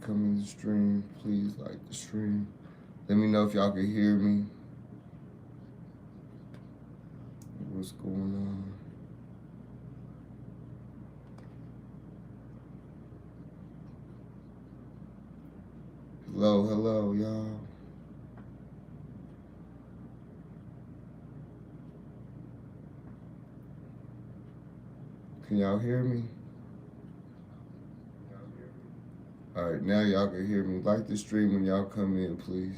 come in the stream, please like the stream. Let me know if y'all can hear me. What's going on? Hello, hello, y'all. Can y'all hear me? All right, now y'all can hear me. Like the stream when y'all come in, please.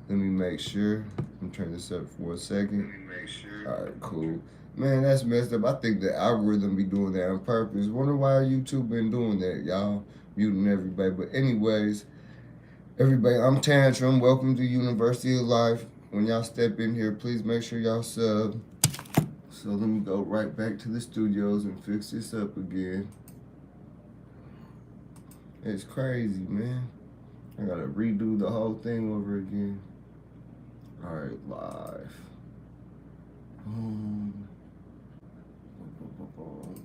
Let me make sure. I'm turn this up for 1 second. Let me make sure. All right, cool. Man, that's messed up. I think the algorithm be doing that on purpose. Wonder why YouTube been doing that, y'all. Muting everybody. But anyways, everybody, I'm Tantrum. Welcome to University of Life. When y'all step in here, please make sure y'all sub. So let me go right back to the studios and fix this up again. It's crazy, man. I gotta redo the whole thing over again. All right, live. Boom.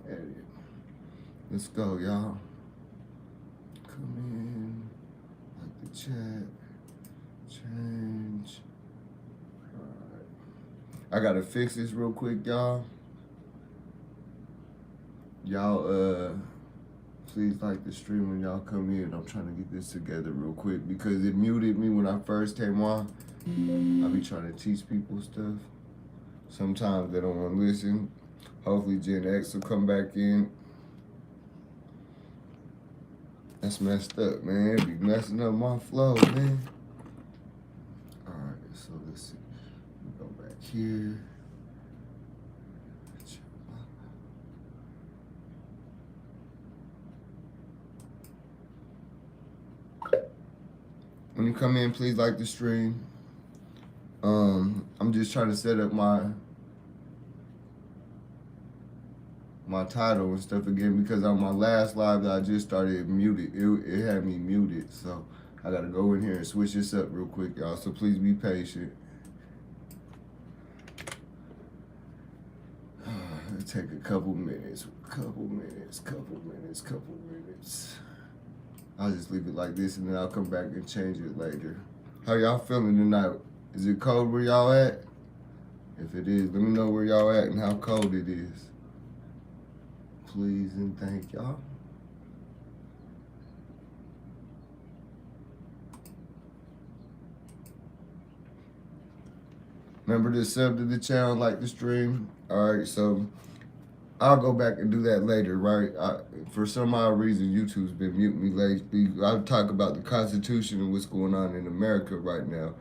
Edit. Let's go, y'all. Come in. Like the chat. Change. All right. I gotta fix this real quick, y'all. Y'all, please like the stream when y'all come in. I'm trying to get this together real quick because it muted me when I first came on. I be trying to teach people stuff. Sometimes they don't want to listen. Hopefully Gen X will come back in. That's messed up, man. It be messing up my flow, man. All right, so let's see. Go back here. When you come in, please like the stream. I'm just trying to set up my title and stuff again because on my last live that I just started muted, it had me muted. So I gotta go in here and switch this up real quick, y'all. So please be patient. It'll take a couple minutes. I'll just leave it like this and then I'll come back and change it later. How y'all feeling tonight? Is it cold where y'all at? If it is, let me know where y'all at and how cold it is. Please and thank y'all. Remember to sub to the channel, like the stream. All right, so I'll go back and do that later, right? For some odd reason, YouTube's been muting me lately. I talk about the Constitution and what's going on in America right now.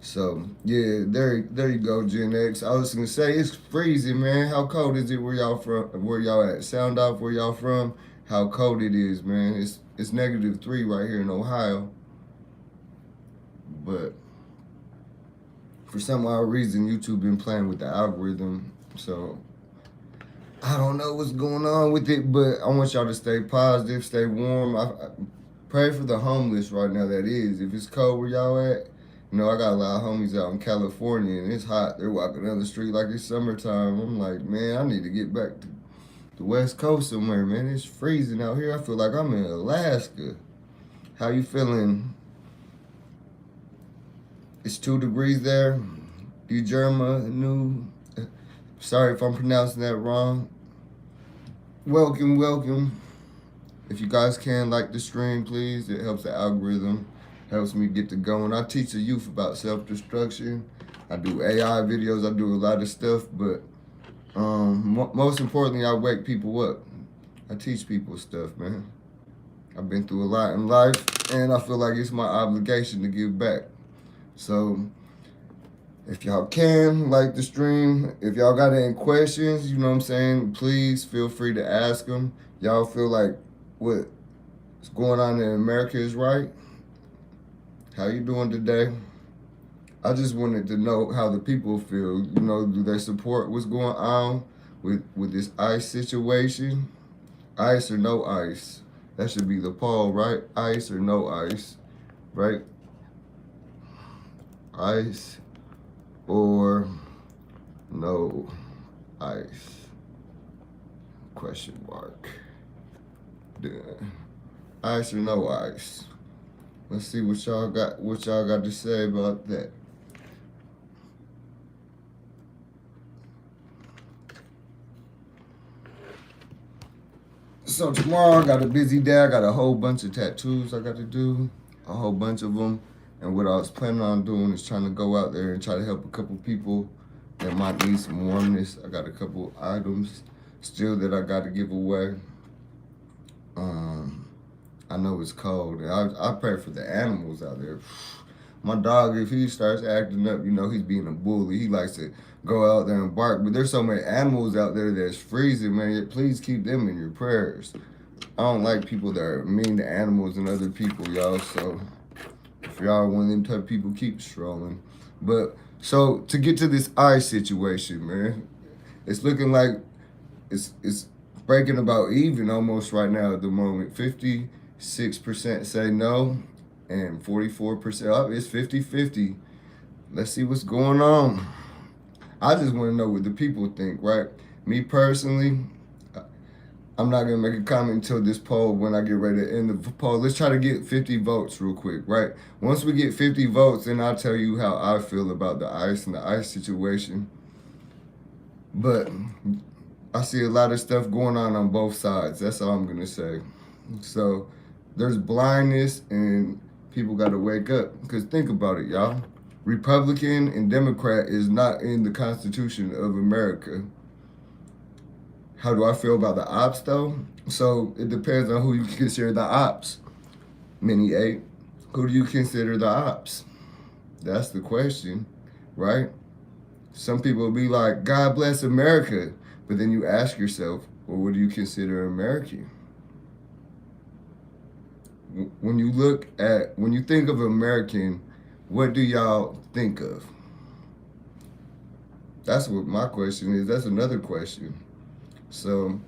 So yeah, there you go, Gen X. I was gonna say it's freezing, man. How cold is it where y'all from? Where y'all at? Sound off where y'all from? How cold it is, man. It's -3 right here in Ohio. But for some odd reason, YouTube been playing with the algorithm. So I don't know what's going on with it, but I want y'all to stay positive, stay warm. I pray for the homeless right now, that is. If it's cold where y'all at, you know, I got a lot of homies out in California and it's hot. They're walking down the street like it's summertime. I'm like, man, I need to get back to the West Coast somewhere, man. It's freezing out here. I feel like I'm in Alaska. How you feeling? It's 2 degrees there. Germa, new. Sorry if I'm pronouncing that wrong. Welcome. If you guys can like the stream, please. It helps the algorithm, helps me get to going. I teach the youth about self-destruction. I do AI videos. I do a lot of stuff, but most importantly, I wake people up. I teach people stuff, man. I've been through a lot in life, and I feel like it's my obligation to give back. So if y'all can, like the stream. If y'all got any questions, you know what I'm saying, please feel free to ask them. Y'all feel like what's going on in America is right? How you doing today? I just wanted to know how the people feel. You know, do they support what's going on with this ICE situation? ICE or no ICE? That should be the poll, right? ICE or no ICE, right? ICE or no ICE. Question mark. Ice or no ice? Let's see what y'all got. What y'all got to say about that? So tomorrow I got a busy day. I got a whole bunch of tattoos I got to do, a whole bunch of them. And what I was planning on doing is trying to go out there and try to help a couple people that might need some warmness. I got a couple items still that I got to give away. I know it's cold. And I pray for the animals out there. My dog, if he starts acting up, you know, he's being a bully. He likes to go out there and bark. But there's so many animals out there that's freezing, man. Please keep them in your prayers. I don't like people that are mean to animals and other people, y'all. So if y'all one of them type of people, keep strolling. But so to get to this ice situation, man, it's looking like it's breaking about even almost right now at the moment. 56% say no and 44% up. It's 50-50. Let's see what's going on. I just want to know what the people think, right? Me personally, I'm not going to make a comment until this poll when I get ready to end the poll. Let's try to get 50 votes real quick, right? Once we get 50 votes, then I'll tell you how I feel about the ice and the ice situation. But I see a lot of stuff going on both sides. That's all I'm going to say. So there's blindness and people got to wake up. Because think about it, y'all. Republican and Democrat is not in the Constitution of America. How do I feel about the ops, though? So it depends on who you consider the ops. Mini 8. Who do you consider the ops? That's the question, right? Some people will be like, God bless America. But then you ask yourself, well, what do you consider American? When you think of American, what do y'all think of? That's what my question is. That's another question. So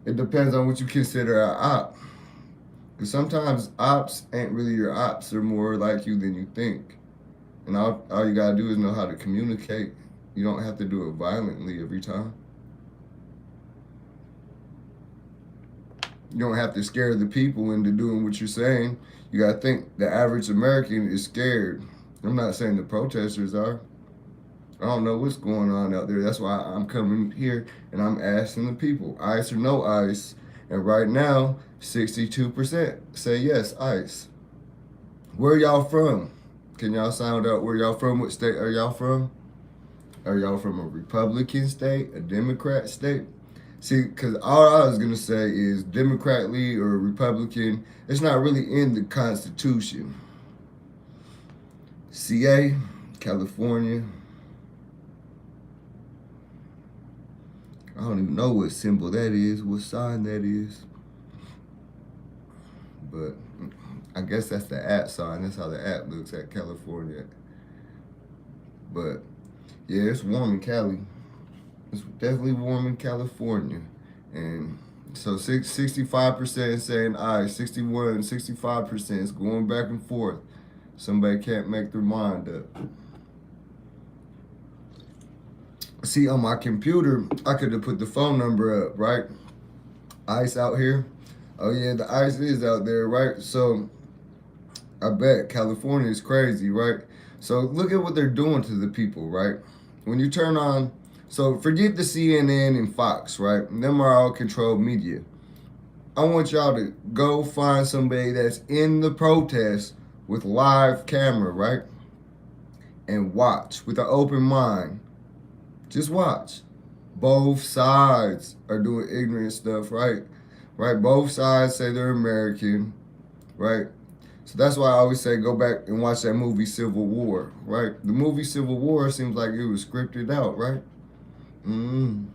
it depends on what you consider an op. Because sometimes ops ain't really your ops. They're more like you than you think. And all you got to do is know how to communicate. You don't have to do it violently every time. You don't have to scare the people into doing what you're saying. You got to think the average American is scared. I'm not saying the protesters are. I don't know what's going on out there. That's why I'm coming here and I'm asking the people, ice or no ice. And right now, 62% say yes, ice. Where y'all from? Can y'all sound out where y'all from? What state are y'all from? Are y'all from a Republican state, a Democrat state? See, because all I was going to say is Democratically or Republican, it's not really in the Constitution. CA, California. I don't even know what symbol that is, what sign that is. But I guess that's the app sign. That's how the app looks at California. But yeah, it's warm in Cali. It's definitely warm in California. And so 65% saying aye, 61, 65% is going back and forth. Somebody can't make their mind up. See, on my computer, I could have put the phone number up, right? Ice out here. Oh yeah, the ice is out there, right? So I bet California is crazy, right? So look at what they're doing to the people, right? When you turn on, so forget the CNN and Fox, right? Them are all controlled media. I want y'all to go find somebody that's in the protest with live camera, right? And watch with an open mind. Just watch. Both sides are doing ignorant stuff, right? Right? Both sides say they're American, right? So that's why I always say go back and watch that movie Civil War, right? The movie Civil War seems like it was scripted out, right? I mean,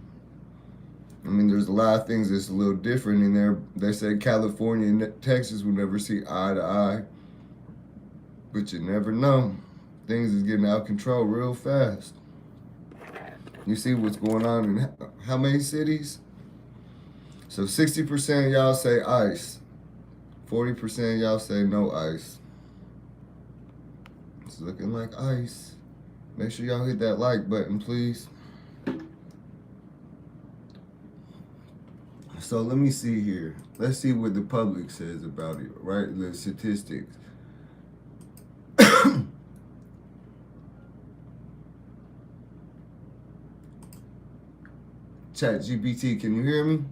there's a lot of things that's a little different in there. They say California and Texas will never see eye to eye. But you never know. Things is getting out of control real fast. You see what's going on in how many cities? So 60% of y'all say ice. 40% of y'all say no ice. It's looking like ice. Make sure y'all hit that like button, please. So let me see here. Let's see what the public says about it, right? The statistics. Chat GPT, can you hear me?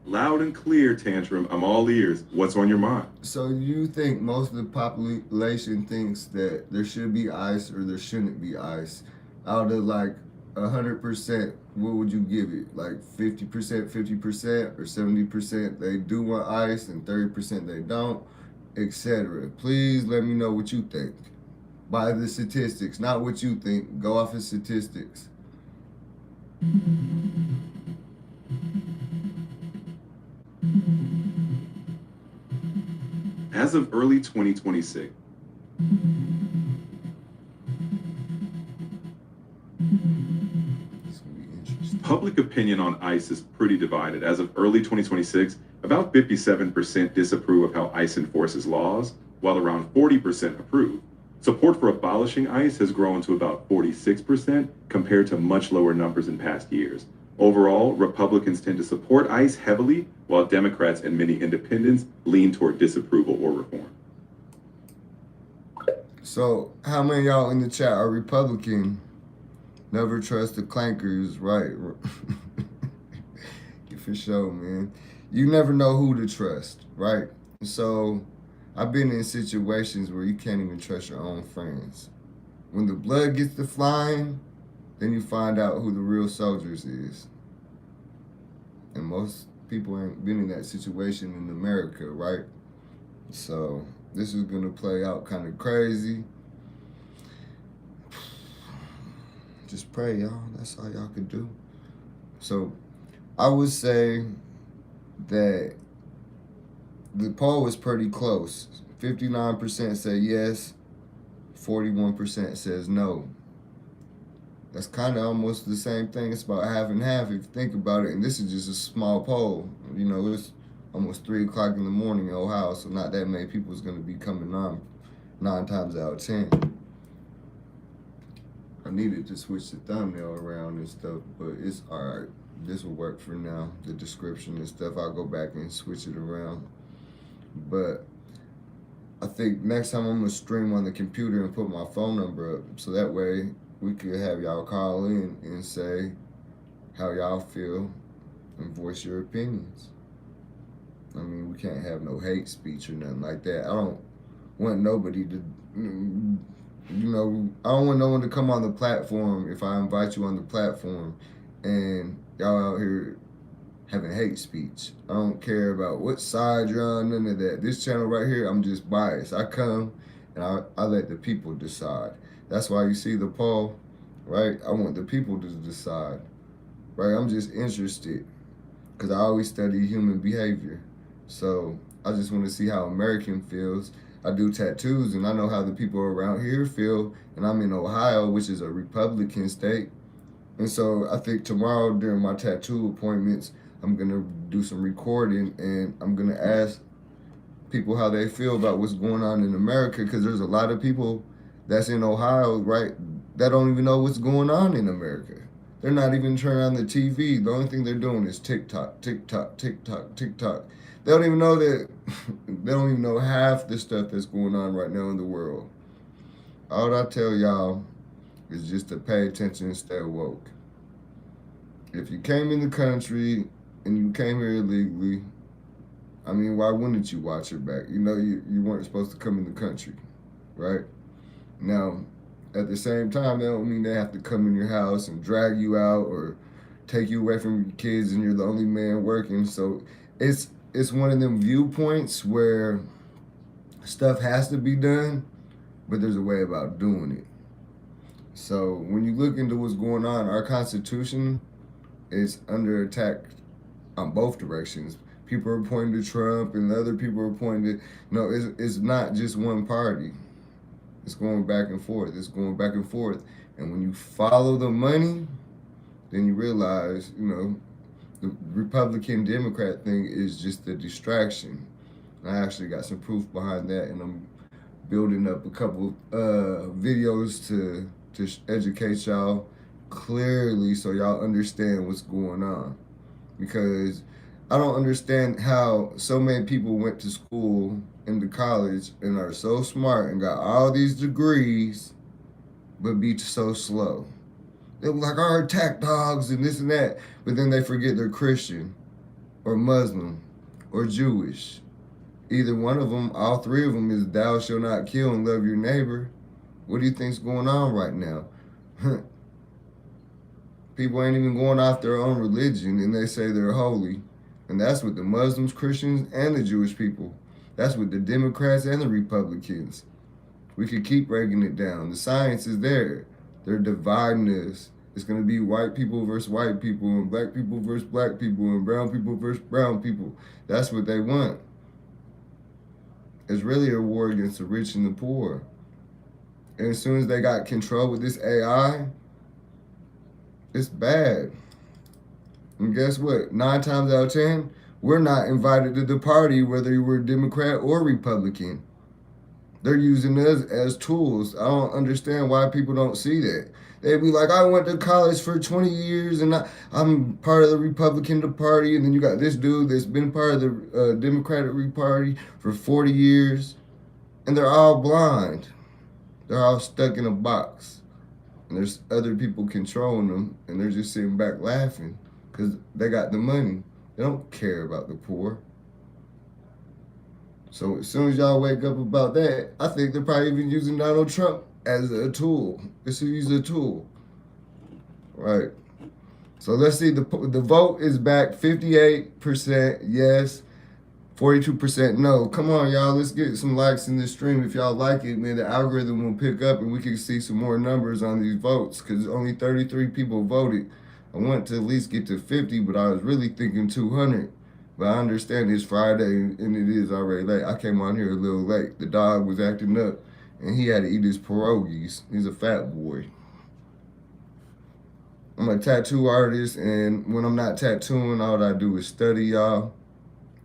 Loud and clear, Tantrum. I'm all ears. What's on your mind? So you think most of the population thinks that there should be ice or there shouldn't be ice? Out of like 100%, what would you give it? Like 50%, 50%, or 70% they do want ice and 30% they don't, etc. Please let me know what you think. By the statistics, not what you think. Go off of statistics. As of early 2026, public opinion on ICE is pretty divided. As of early 2026, about 57% disapprove of how ICE enforces laws, while around 40% approve. Support for abolishing ICE has grown to about 46% compared to much lower numbers in past years. Overall, Republicans tend to support ICE heavily, while Democrats and many independents lean toward disapproval or reform. So, how many of y'all in the chat are Republican? Never trust the clankers, right? For sure, man. You never know who to trust, right? So, I've been in situations where you can't even trust your own friends. When the blood gets to flying, then you find out who the real soldiers is. And most people ain't been in that situation in America, right? So, this is gonna play out kind of crazy. Just pray, y'all. That's all y'all can do. So, I would say that the poll is pretty close. 59% say yes, 41% says no. That's kind of almost the same thing. It's about half and half if you think about it. And this is just a small poll. You know, it's almost 3 o'clock in the morning in Ohio, so not that many people is going to be coming on 9 times out of 10. I needed to switch the thumbnail around and stuff, but it's all right. This will work for now. The description and stuff, I'll go back and switch it around. But I think next time I'm going to stream on the computer and put my phone number up, so that way we could have y'all call in and say how y'all feel and voice your opinions. I mean, we can't have no hate speech or nothing like that. I don't want nobody to, I don't want no one to come on the platform if I invite you on the platform and y'all out here having hate speech. I don't care about what side you're on, none of that. This channel right here, I'm just biased. I come and I let the people decide. That's why you see the poll, right? I want the people to decide, right? I'm just interested because I always study human behavior. So I just want to see how American feels. I do tattoos and I know how the people around here feel, and I'm in Ohio, which is a Republican state. And so I think tomorrow during my tattoo appointments, I'm going to do some recording and I'm going to ask people how they feel about what's going on in America, because there's a lot of people that's in Ohio, right, that don't even know what's going on in America. They're not even turning on the TV. The only thing they're doing is TikTok, TikTok, TikTok, TikTok. They don't even know that, they don't even know half the stuff that's going on right now in the world. All I tell y'all is just to pay attention and stay woke. If you came in the country and you came here illegally, I mean, why wouldn't you watch your back? You know, you weren't supposed to come in the country, right? Now, at the same time, that don't mean they have to come in your house and drag you out or take you away from your kids and you're the only man working. So it's one of them viewpoints where stuff has to be done, but there's a way about doing it. So when you look into what's going on, our Constitution is under attack on both directions. People are pointing to Trump and other people are pointing to, no, it's not just one party. It's going back and forth. It's going back and forth. And when you follow the money, then you realize, the Republican Democrat thing is just a distraction. I actually got some proof behind that, and I'm building up a couple videos to educate y'all clearly so y'all understand what's going on. Because I don't understand how so many people went to school and to college and are so smart and got all these degrees, but be so slow. They were like, our attack dogs and this and that, but then they forget they're Christian or Muslim or Jewish. Either one of them, all three of them, is thou shalt not kill and love your neighbor. What do you think's going on right now? People ain't even going off their own religion and they say they're holy. And that's with the Muslims, Christians, and the Jewish people. That's with the Democrats and the Republicans. We could keep breaking it down. The science is there. They're dividing us. It's going to be white people versus white people, and black people versus black people, and brown people versus brown people. That's what they want. It's really a war against the rich and the poor. And as soon as they got control with this AI, it's bad. And guess what? 9 times out of 10, we're not invited to the party, whether you were Democrat or Republican. They're using us as tools. I don't understand why people don't see that. They'd be like, I went to college for 20 years and I'm part of the Republican Party. And then you got this dude that's been part of the Democratic Party for 40 years. And they're all blind. They're all stuck in a box. And there's other people controlling them. And they're just sitting back laughing because they got the money. They don't care about the poor. So as soon as y'all wake up about that, I think they're probably even using Donald Trump as a tool. It's a tool, right? So let's see, the vote is back 58% yes, 42% no. Come on, y'all, let's get some likes in this stream. If y'all like it, man, the algorithm will pick up and we can see some more numbers on these votes because only 33 people voted. I want to at least get to 50, but I was really thinking 200. But I understand it's Friday and it is already late. I came on here a little late. The dog was acting up and he had to eat his pierogies. He's a fat boy. I'm a tattoo artist, and when I'm not tattooing, all I do is study, y'all.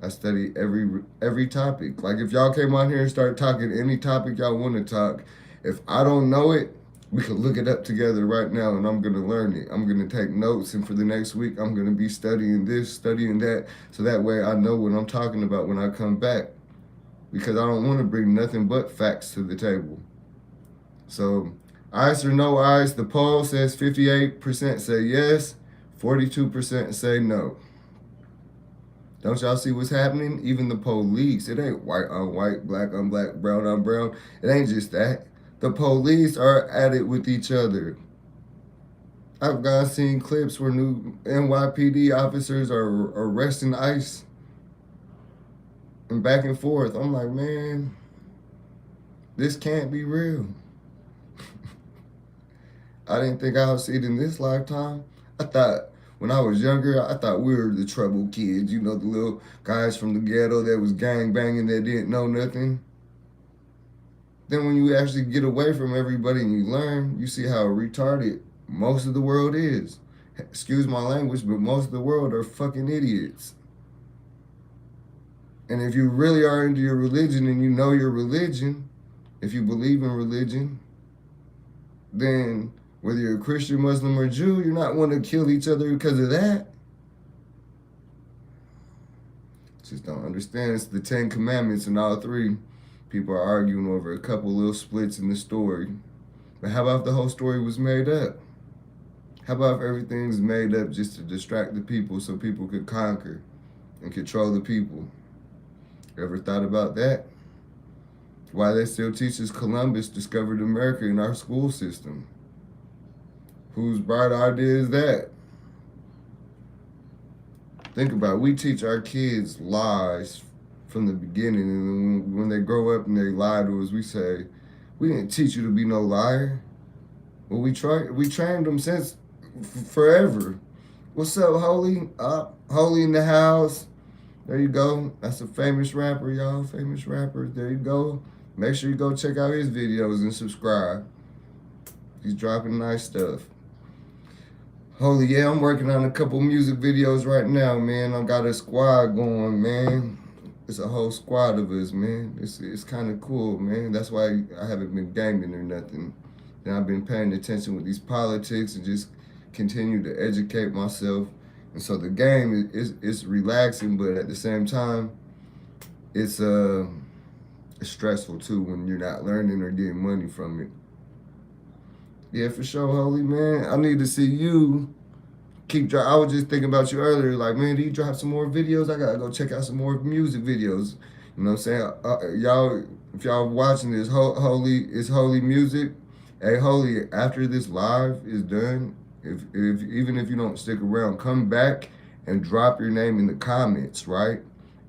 I study every topic. Like if y'all came on here and start talking any topic y'all want to talk, if I don't know it, we could look it up together right now and I'm going to learn it. I'm going to take notes, and for the next week, I'm going to be studying this, studying that, so that way I know what I'm talking about when I come back. Because I don't want to bring nothing but facts to the table. So, ice or no ice, the poll says 58% say yes, 42% say no. Don't y'all see what's happening? Even the police, it ain't white on white, black on black, brown on brown. It ain't just that. The police are at it with each other. I've seen clips where new NYPD officers are arresting ICE and back and forth. I'm like, man, this can't be real. I didn't think I would see it in this lifetime. I thought when I was younger, I thought we were the troubled kids. You know, the little guys from the ghetto that was gang banging that didn't know nothing. Then when you actually get away from everybody and you learn, you see how retarded most of the world is. Excuse my language, but most of the world are fucking idiots. And if you really are into your religion and you know your religion, if you believe in religion, then whether you're a Christian, Muslim, or Jew, you're not wanting to kill each other because of that. Just don't understand. It's the 10 Commandments and all three. People are arguing over a couple little splits in the story. But how about if the whole story was made up? How about if everything's made up just to distract the people so people could conquer and control the people? Ever thought about that? Why they still teach us Columbus discovered America in our school system? Whose bright idea is that? Think about it. We teach our kids lies from the beginning, and when they grow up and they lie to us, we say, we didn't teach you to be no liar. Well, we trained them since forever. What's up, Holy? Holy in the house. There you go. That's a famous rapper, y'all. Famous rapper. There you go. Make sure you go check out his videos and subscribe. He's dropping nice stuff. Holy, yeah, I'm working on a couple music videos right now, man. I got a squad going, man. It's a whole squad of us, man. It's kind of cool, man. That's why I haven't been gaming or nothing. And I've been paying attention with these politics and just continue to educate myself And so the game is relaxing, but at the same time, it's it's stressful too when you're not learning or getting money from it. Yeah, for sure, Holy man. I need to see you keep drop. I was just thinking about you earlier. Like, man, do you drop some more videos? I gotta go check out some more music videos. You know what I'm saying? Y'all, if y'all watching this, Holy, it's Holy music. Hey, Holy, after this live is done, if even if you don't stick around, come back and drop your name in the comments, right?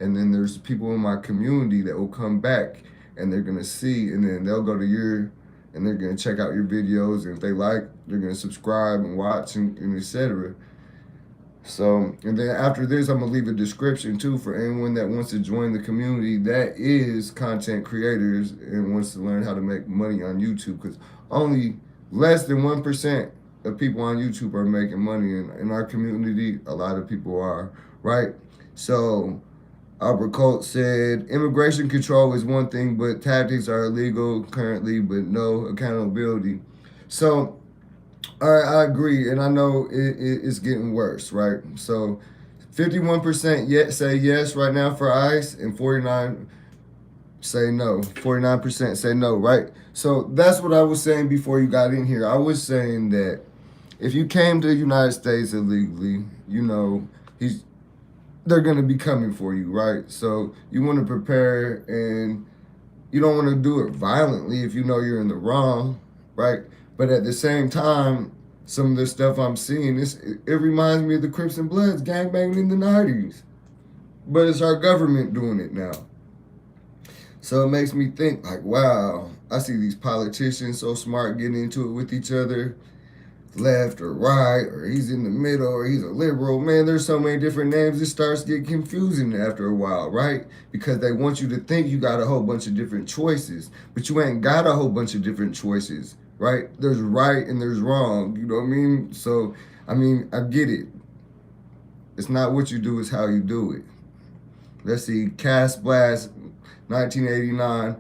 And then there's people in my community that will come back and they're gonna see, and then they'll go to your and they're gonna check out your videos, and if they like, they're gonna subscribe and watch and etc. So, and then after this, I'm gonna leave a description too for anyone that wants to join the community that is content creators and wants to learn how to make money on YouTube. Because only less than 1% of people on YouTube are making money. In our community, a lot of people are, right? So, Albert Colt said, immigration control is one thing, but tactics are illegal currently, but no accountability. So, all right, I agree, and I know it's getting worse, right? So, 51% yet say yes right now for ICE, and 49 say no. 49% say no, right? So that's what I was saying before you got in here. I was saying that if you came to the United States illegally, you know, they're gonna be coming for you, right? So you want to prepare, and you don't want to do it violently if you know you're in the wrong, right? But at the same time, some of the stuff I'm seeing, it reminds me of the Crips and Bloods gangbanging in the 90s. But it's our government doing it now. So it makes me think like, wow, I see these politicians so smart getting into it with each other, left or right, or he's in the middle, or he's a liberal. Man, there's so many different names, it starts to get confusing after a while, right? Because they want you to think you got a whole bunch of different choices, but you ain't got a whole bunch of different choices, right? There's right and there's wrong, you know what I mean? So, I mean, I get it. It's not what you do, it's how you do it. Let's see, Cast Blast, 1989.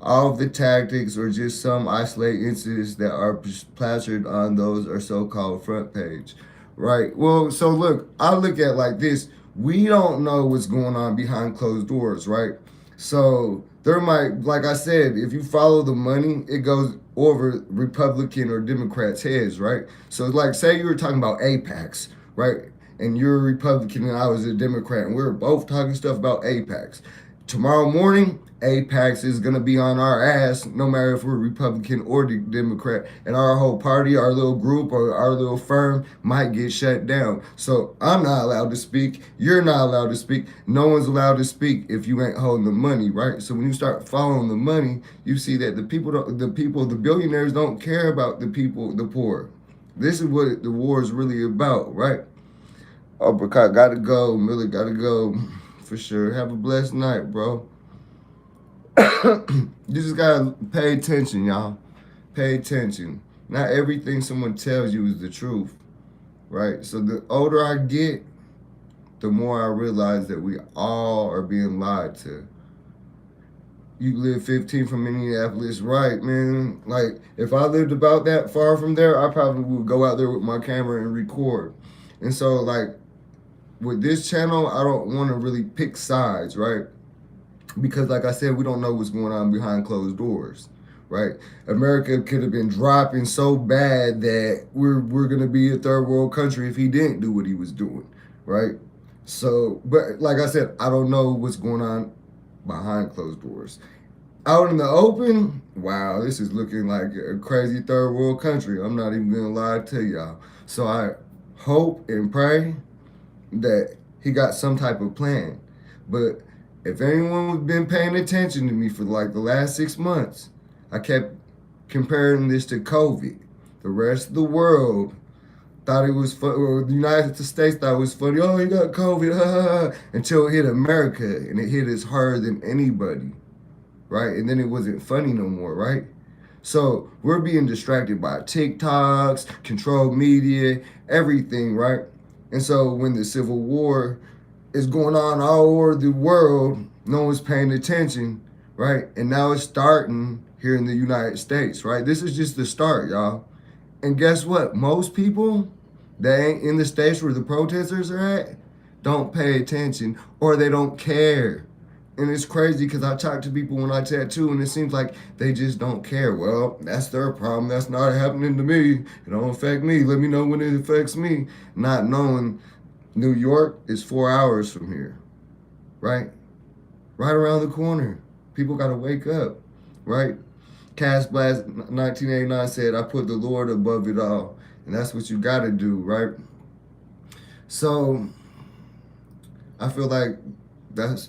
All of the tactics or just some isolated incidents that are plastered on those are so-called front page, right? Well, so look, I look at it like this. We don't know what's going on behind closed doors, right? So there might, like I said, if you follow the money, it goes over Republican or Democrats' heads, right? So like, say you were talking about APACs, right? And you're a Republican and I was a Democrat, and we were both talking stuff about APACs. Tomorrow morning, APACs is going to be on our ass, no matter if we're Republican or Democrat. And our whole party, our little group, or our little firm might get shut down. So I'm not allowed to speak. You're not allowed to speak. No one's allowed to speak if you ain't holding the money, right? So when you start following the money, you see that the billionaires don't care about the people, the poor. This is what the war is really about, right? Uppercut, gotta go. Miller, gotta go. For sure. Have a blessed night, bro. You just gotta pay attention, y'all. Pay attention. Not everything someone tells you is the truth, right? So the older I get, the more I realize that we all are being lied to. You live 15 from Minneapolis, right, man? Like, if I lived about that far from there, I probably would go out there with my camera and record. And so, like, with this channel, I don't want to really pick sides, right? Because like I said, we don't know what's going on behind closed doors, right? America could have been dropping so bad that we're going to be a third world country if he didn't do what he was doing, right? So, but like I said, I don't know what's going on behind closed doors. Out in the open, wow, this is looking like a crazy third world country. I'm not even going to lie to y'all. So I hope and pray that he got some type of plan. But if anyone has been paying attention to me for like the last 6 months, I kept comparing this to COVID. The rest of the world thought it was fun, or the United States thought it was funny. Oh, you got COVID, until it hit America, and it hit us harder than anybody, right? And then it wasn't funny no more, right? So we're being distracted by TikToks, controlled media, everything, right? And so when the Civil War is going on all over the world, no one's paying attention, right? And now it's starting here in the United States, right? This is just the start, y'all. And guess what? Most people They ain't in the states where the protesters are at, don't pay attention or they don't care. And it's crazy because I talk to people when I tattoo and it seems like they just don't care. Well, that's their problem. That's not happening to me. It don't affect me. Let me know when it affects me. Not knowing New York is 4 hours from here, right? Right around the corner. People got to wake up, right? Cass Blast 1989 said, I put the Lord above it all. And that's what you got to do, right? So I feel like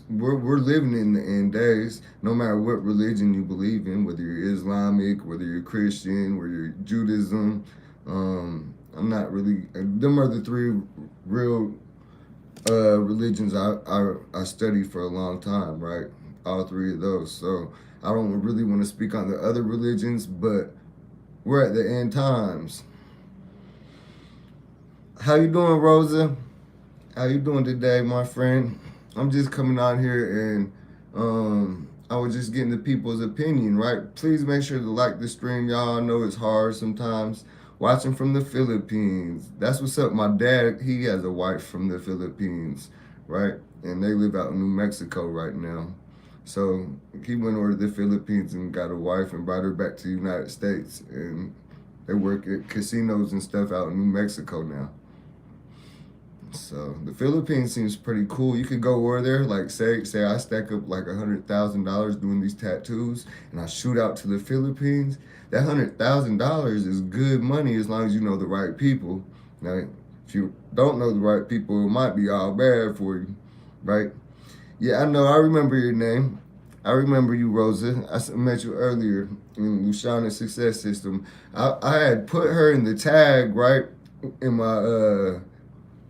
we're living in the end days, no matter what religion you believe in, whether you're Islamic, whether you're Christian, whether you're Judaism. I'm not really, them are the three real religions I studied for a long time, right? All three of those. So I don't really want to speak on the other religions, but we're at the end times. How you doing, Rosa? How you doing today, my friend? I'm just coming out here and I was just getting the people's opinion, right? Please make sure to like the stream, y'all. I know it's hard sometimes. Watching from the Philippines. That's what's up. My dad, he has a wife from the Philippines, right? And they live out in New Mexico right now. So he went over to the Philippines and got a wife and brought her back to the United States. And they work at casinos and stuff out in New Mexico now. So the Philippines seems pretty cool. You could go over there, like say I stack up like $100,000 doing these tattoos, and I shoot out to the Philippines. That $100,000 is good money as long as you know the right people. Now, if you don't know the right people, it might be all bad for you, right? Yeah, I know. I remember your name. I remember you, Rosa. I met you earlier in Luciana's Success System. I had put her in the tag, right, in my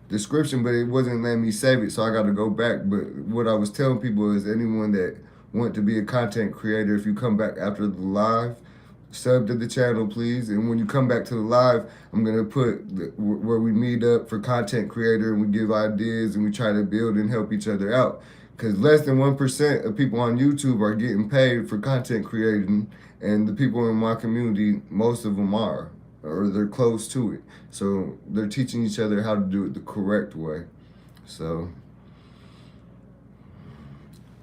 description, but it wasn't letting me save it, so I got to go back. But what I was telling people is anyone that want to be a content creator, if you come back after the live, sub to the channel, please. And when you come back to the live, I'm going to put where we meet up for content creator and we give ideas and we try to build and help each other out. Because less than 1% of people on YouTube are getting paid for content creating, and the people in my community, most of them are, or they're close to it. So they're teaching each other how to do it the correct way. So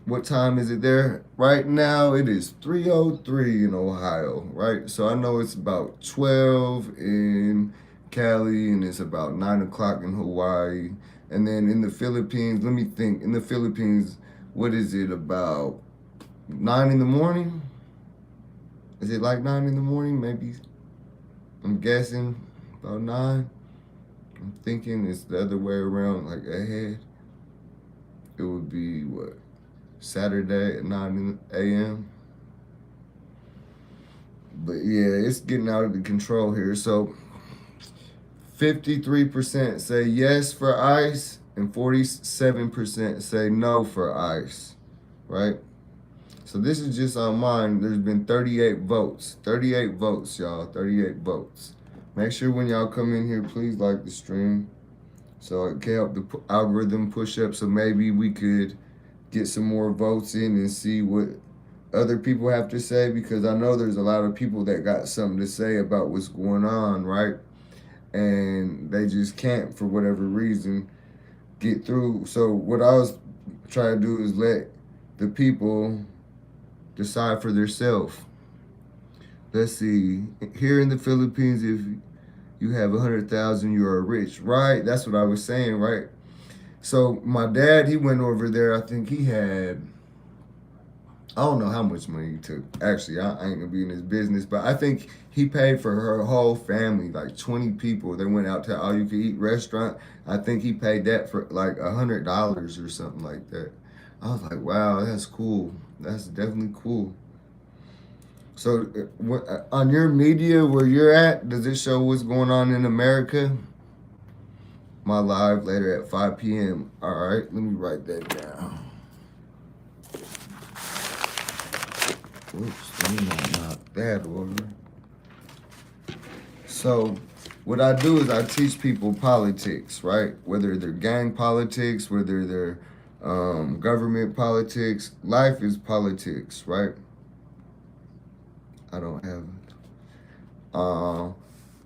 what time is it there? Right now it is 3:03 in Ohio, right? So I know it's about 12 in Cali and it's about 9 o'clock in Hawaii. And then in the Philippines, let me think, in the Philippines, what is it, about 9 in the morning? Is it like 9 in the morning? Maybe, I'm guessing about 9. I'm thinking it's the other way around, like ahead. It would be what? Saturday at 9 a.m. But yeah, it's getting out of the control here. So 53% say yes for ICE and 47% say no for ICE, right? So this is just on mine. There's been 38 votes. 38 votes, y'all. 38 votes. Make sure when y'all come in here, please like the stream so it can help the algorithm push up, so maybe we could get some more votes in and see what other people have to say, because I know there's a lot of people that got something to say about what's going on, right? And they just can't, for whatever reason, get through. So what I was trying to do is let the people decide for themselves. Let's see. Here in the Philippines, if you have 100,000, you are rich, right? That's what I was saying, right? So my dad, he went over there. I think he had, I don't know how much money he took. Actually, I ain't gonna be in his business, but I think he paid for her whole family, like 20 people. They went out to all-you-can-eat restaurant. I think he paid that for like $100 or something like that. I was like, wow, that's cool. That's definitely cool. So on your media where you're at, does it show what's going on in America? My live later at 5 p.m. All right, let me write that down. Whoops, let me not knock that over. So what I do is I teach people politics, right? Whether they're gang politics, whether they're government politics, life is politics, right? I don't have it.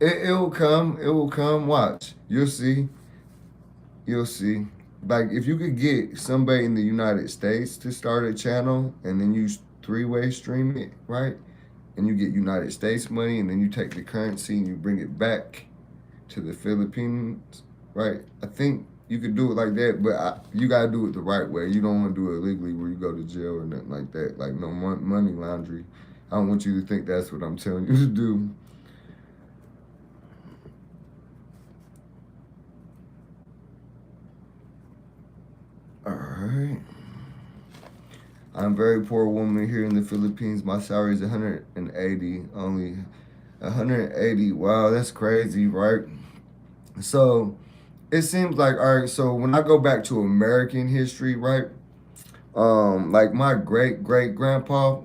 It will come. It will come. Watch. You'll see. You'll see. Like if you could get somebody in the United States to start a channel and then you three-way stream it, right? And you get United States money and then you take the currency and you bring it back to the Philippines, right? I think you could do it like that, but you gotta do it the right way. You don't want to do it illegally where you go to jail or nothing like that. Like no money laundering. I don't want you to think that's what I'm telling you to do. All right. I'm a very poor woman here in the Philippines. My salary is 180, only 180. Wow, that's crazy, right? So it seems like, all right, so when I go back to American history, right? Like my great great grandpa,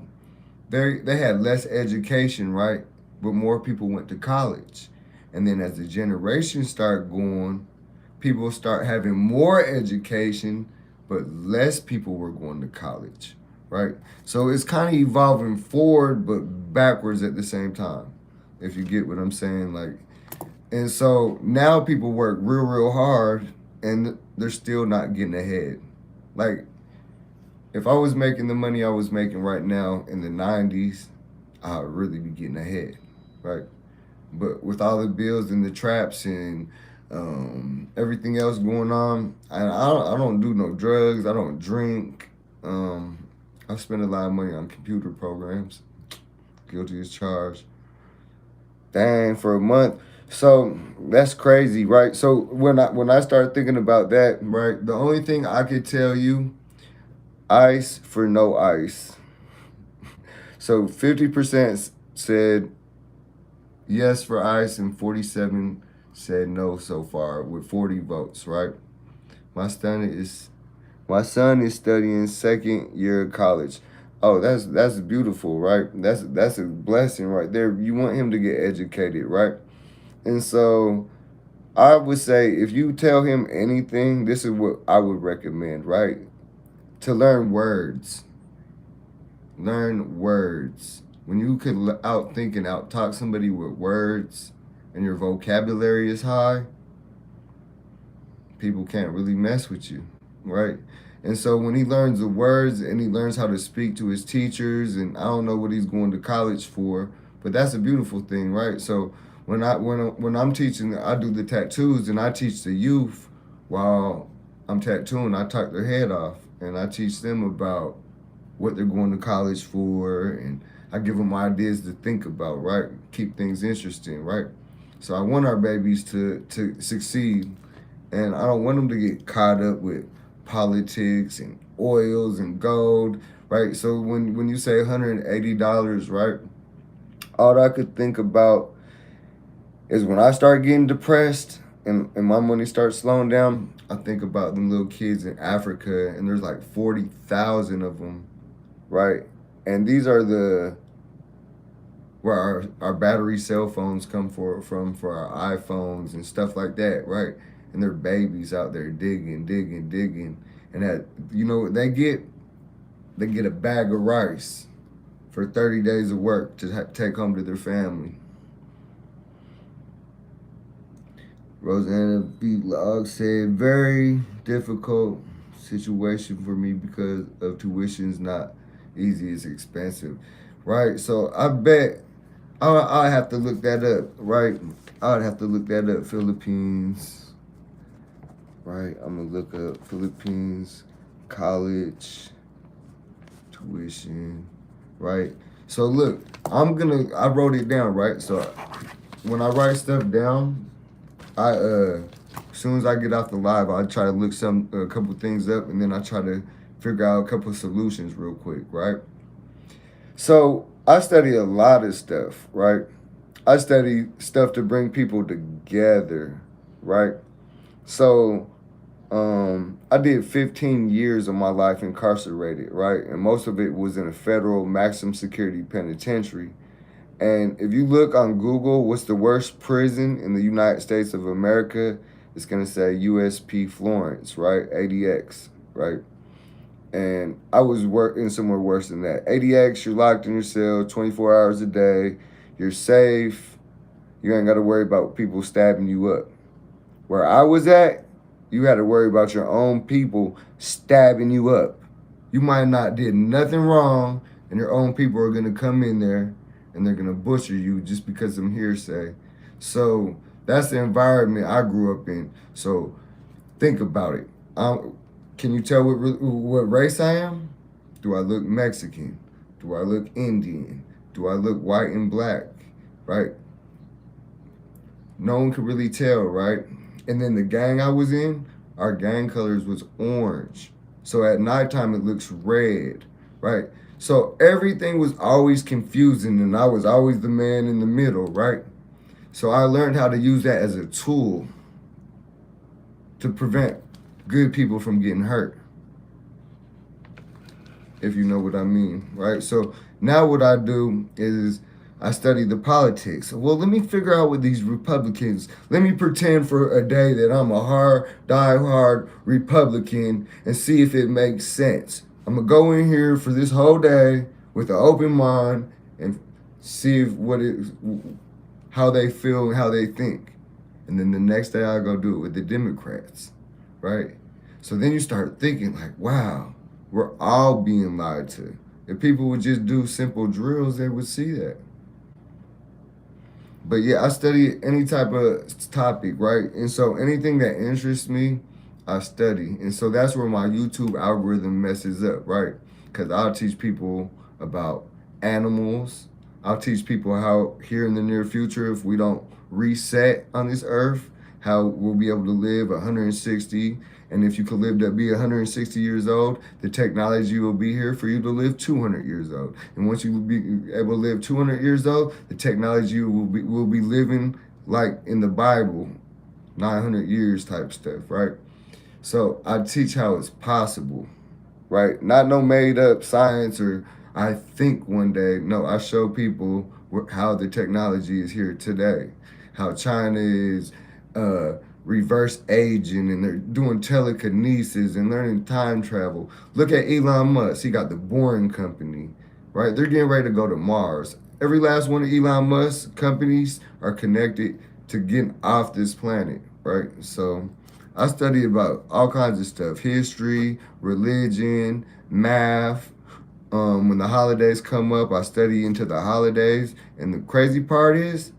they had less education, right? But more people went to college. And then as the generations start going, people start having more education, but less people were going to college, right? So it's kind of evolving forward, but backwards at the same time, if you get what I'm saying. Like, and so now people work real hard and they're still not getting ahead. Like, if I was making the money I was making right now in the 90s, I'd really be getting ahead, right? But with all the bills and the traps and everything else going on, I don't do no drugs. I don't drink. I spend a lot of money on computer programs. Guilty as charged. Dang, for a month. So that's crazy, right? So when I start thinking about that, right, the only thing I could tell you, ice for no ice. So 50% said yes for ice and 47 said no so far with 40 votes, right? My son is my son is studying second year of college. Oh, that's beautiful, right? That's a blessing right there. You want him to get educated, right? And so I would say if you tell him anything, this is what I would recommend, right? To learn words. Learn words. When you could outthink and outtalk somebody with words and your vocabulary is high, people can't really mess with you, right? And so when he learns the words and he learns how to speak to his teachers, and I don't know what he's going to college for, but that's a beautiful thing, right? So when I'm teaching, I do the tattoos and I teach the youth while I'm tattooing. I talk their head off and I teach them about what they're going to college for, and I give them ideas to think about, right? Keep things interesting, right? So I want our babies to succeed, and I don't want them to get caught up with politics and oils and gold, right? So when you say $180, right? All I could think about is when I start getting depressed and my money starts slowing down, I think about them little kids in Africa, and there's like 40,000 of them, right? And these are where our battery cell phones come for our iPhones and stuff like that, right? And they're babies out there digging, and that they get a bag of rice for 30 days of work to take home to their family. Rosanna B. Log said, very difficult situation for me because of tuition's not easy, it's expensive, right? So I bet I have to look that up, right? I'd have to look that up. Philippines, right? I'm gonna look up Philippines college tuition, right? So look, I wrote it down, right? So when I write stuff down, as soon as I get off the live, I try to look a couple things up, and then I try to figure out a couple solutions real quick, right? So I study a lot of stuff, right? I study stuff to bring people together, right? So I did 15 years of my life incarcerated, right? And most of it was in a federal maximum security penitentiary. And if you look on Google, what's the worst prison in the United States of America? It's going to say USP Florence, right? ADX, right? And I was working somewhere worse than that. ADX, you're locked in your cell 24 hours a day. You're safe. You ain't got to worry about people stabbing you up. Where I was at, you had to worry about your own people stabbing you up. You might not did nothing wrong, and your own people are gonna come in there and they're gonna butcher you just because some hearsay. So that's the environment I grew up in. So think about it. Can you tell what race I am? Do I look Mexican? Do I look Indian? Do I look white and black? Right? No one could really tell, right? And then the gang I was in, our gang colors was orange. So at nighttime it looks red, right? So everything was always confusing and I was always the man in the middle, right? So I learned how to use that as a tool to prevent good people from getting hurt, if you know what I mean, right? So now what I do is I study the politics. Well, let me figure out what these Republicans, let me pretend for a day that I'm a die-hard Republican and see if it makes sense. I'm gonna go in here for this whole day with an open mind and see if how they feel and how they think. And then the next day I go do it with the Democrats, right? So then you start thinking like, wow, we're all being lied to. If people would just do simple drills, they would see that. But yeah, I study any type of topic, right? And so anything that interests me, I study. And so that's where my YouTube algorithm messes up, right? Because I'll teach people about animals. I'll teach people how here in the near future, if we don't reset on this earth, how we'll be able to live 160. And if you could live to be 160 years old, the technology will be here for you to live 200 years old. And once you will be able to live 200 years old, the technology will be living like in the Bible, 900 years type stuff, right? So I teach how it's possible, right? Not no made up science or I think one day. No, I show people how the technology is here today, how China is reverse aging and they're doing telekinesis and learning time travel. Look at Elon Musk. He got the Boring Company, right? They're getting ready to go to Mars. Every last one of Elon Musk's companies are connected to getting off this planet, right? So I study about all kinds of stuff, history, religion, math. When the holidays come up, I study into the holidays. And the crazy part is,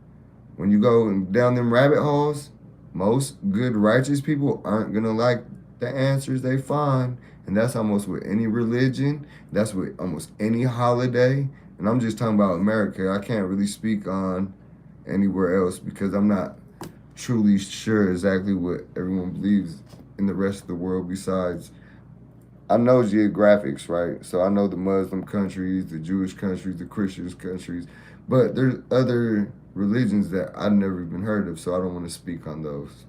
when you go down them rabbit holes, most good righteous people aren't gonna like the answers they find. And that's almost with any religion. That's with almost any holiday. And I'm just talking about America. I can't really speak on anywhere else because I'm not truly sure exactly what everyone believes in the rest of the world besides I know geographics, right? So I know the Muslim countries, the Jewish countries, the Christian countries, but there's other religions that I've never even heard of, so I don't want to speak on those.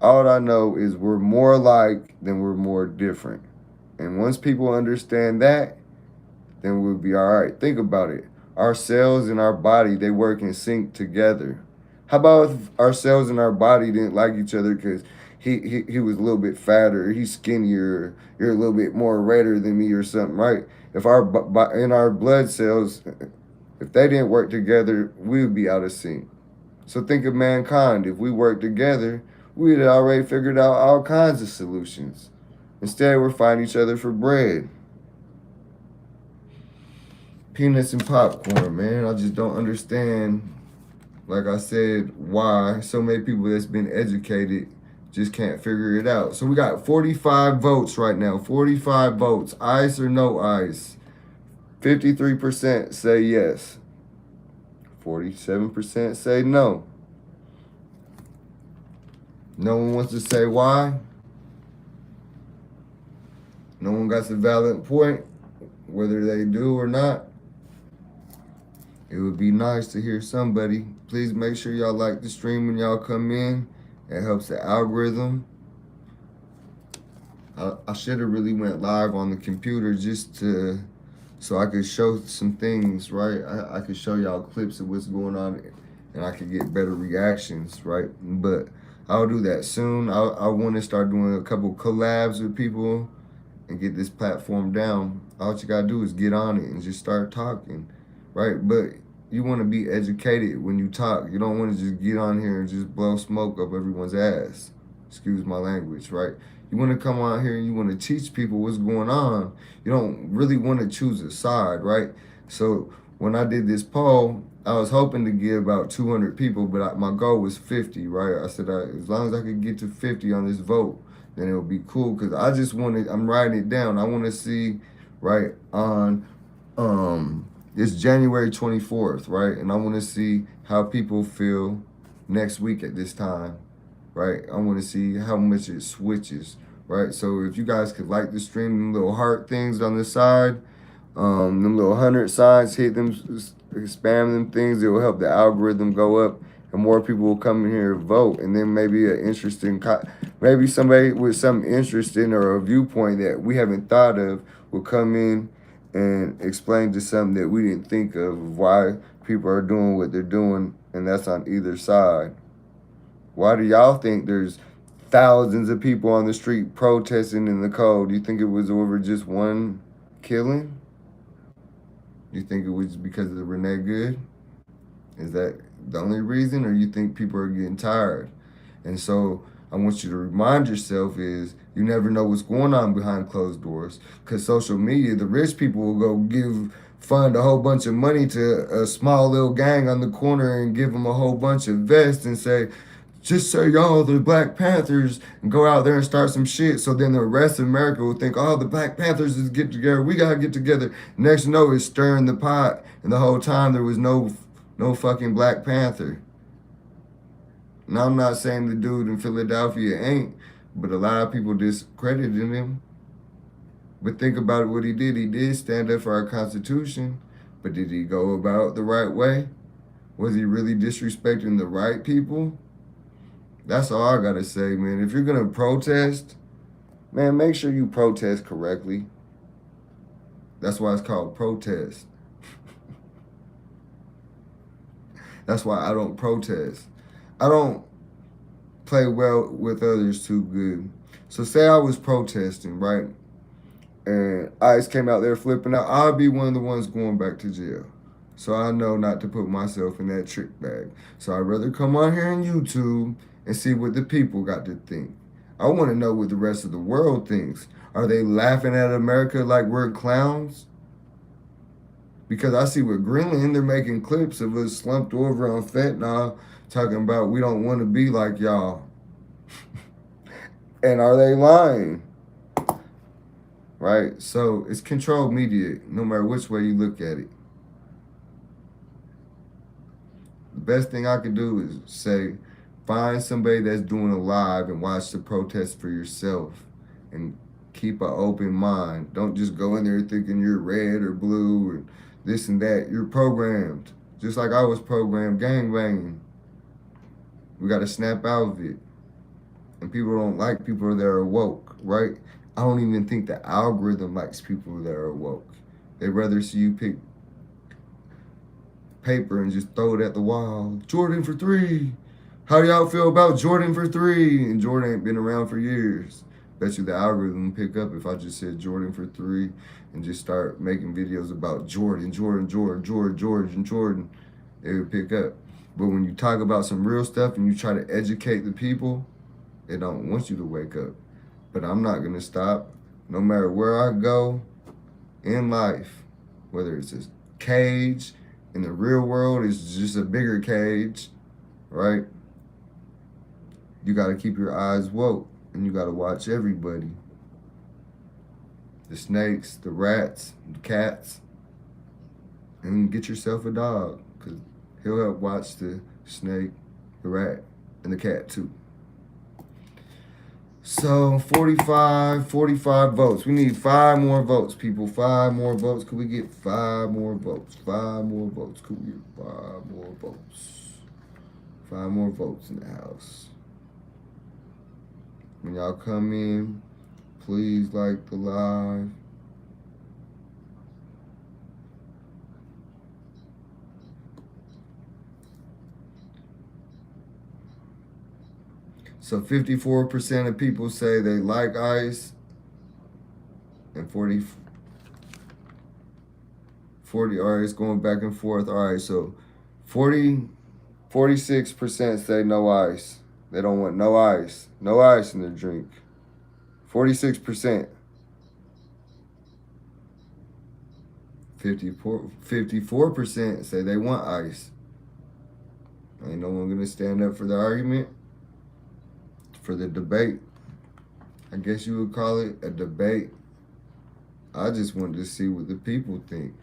All I know is we're more alike than we're more different. And once people understand that, then we'll be all right. Think about it. Our cells in our body, they work in sync together. How about if our cells in our body didn't like each other because he was a little bit fatter, he's skinnier, you're a little bit more redder than me or something, right? If in our blood cells, if they didn't work together, we would be out of sync. So think of mankind. If we worked together, we'd have already figured out all kinds of solutions. Instead, we're fighting each other for bread. Peanuts and popcorn, man. I just don't understand, like I said, why so many people that's been educated just can't figure it out. So we got 45 votes right now. 45 votes. Ice or no ice? 53% say yes. 47% say no. No one wants to say why. No one got a valid point, whether they do or not. It would be nice to hear somebody. Please make sure y'all like the stream when y'all come in. It helps the algorithm. I should have really went live on the computer just so I could show some things, right? I could show y'all clips of what's going on and I could get better reactions, right? But I'll do that soon. I want to start doing a couple collabs with people and get this platform down. All you gotta do is get on it and just start talking, right? But you want to be educated when you talk. You don't want to just get on here and just blow smoke up everyone's ass. Excuse my language, right? You want to come on here and you want to teach people what's going on. You don't really want to choose a side, right? So when I did this poll, I was hoping to get about 200 people, but my goal was 50, right? I said, as long as I could get to 50 on this vote, then it would be cool. Because I just wanted, I'm writing it down. I want to see, right, on, it's January 24th, right? And I want to see how people feel next week at this time, right? I want to see how much it switches, right? So if you guys could like the stream, them little heart things on the side, them little 100 signs, hit them, spam them things. It will help the algorithm go up, and more people will come in here and vote. And then maybe an interesting, maybe somebody with some interesting or a viewpoint that we haven't thought of will come in and explain to something that we didn't think of why people are doing what they're doing, and that's on either side. Why do y'all think there's thousands of people on the street protesting in the cold? Do you think it was over just one killing? You think it was because of the Renee Good? Is that the only reason, or you think people are getting tired? And so I want you to remind yourself is you never know what's going on behind closed doors. Because social media, the rich people will go fund a whole bunch of money to a small little gang on the corner and give them a whole bunch of vests and say, just say y'all the Black Panthers, and go out there and start some shit. So then the rest of America will think, oh, the Black Panthers is get together. We gotta get together. Next you know, it's stirring the pot, and the whole time there was no fucking Black Panther. Now I'm not saying the dude in Philadelphia ain't, but a lot of people discredited him. But think about what he did. He did stand up for our Constitution, but did he go about the right way? Was he really disrespecting the right people? That's all I gotta say, man. If you're gonna protest, man, make sure you protest correctly. That's why it's called protest. That's why I don't protest. I don't play well with others too good. So say I was protesting, right? And ICE came out there flipping out, I'll be one of the ones going back to jail. So I know not to put myself in that trick bag. So I'd rather come on here on YouTube and see what the people got to think. I want to know what the rest of the world thinks. Are they laughing at America like we're clowns? Because I see with Greenland, they're making clips of us slumped over on fentanyl, talking about we don't want to be like y'all. And are they lying? Right? So it's controlled media, no matter which way you look at it. The best thing I could do is say, find somebody that's doing a live and watch the protest for yourself and keep an open mind. Don't just go in there thinking you're red or blue or this and that. You're programmed. Just like I was programmed gangbanging. We got to snap out of it. And people don't like people that are woke, right? I don't even think the algorithm likes people that are woke. They'd rather see you pick paper and just throw it at the wall. Jordan for 3. How do y'all feel about Jordan for 3? And Jordan ain't been around for years. Bet you the algorithm pick up if I just said Jordan for 3 and just start making videos about Jordan. It would pick up. But when you talk about some real stuff and you try to educate the people, they don't want you to wake up. But I'm not going to stop. No matter where I go in life, whether it's a cage, in the real world, it's just a bigger cage, right? You got to keep your eyes woke, and you got to watch everybody. The snakes, the rats, the cats, and get yourself a dog, because he'll help watch the snake, the rat, and the cat too. So 45 votes. We need 5 more votes, people. 5 more votes. Could we get 5 more votes? 5 more votes. Could we get 5 more votes? 5 more votes in the house. When y'all come in, please like the live. So 54% of people say they like ICE, and 40, all right, it's going back and forth. All right, so 46% say no ice. They don't want no ice. No ice in their drink. 46%. 54% say they want ice. Ain't no one gonna stand up for the argument, for the debate. I guess you would call it a debate. I just wanted to see what the people think.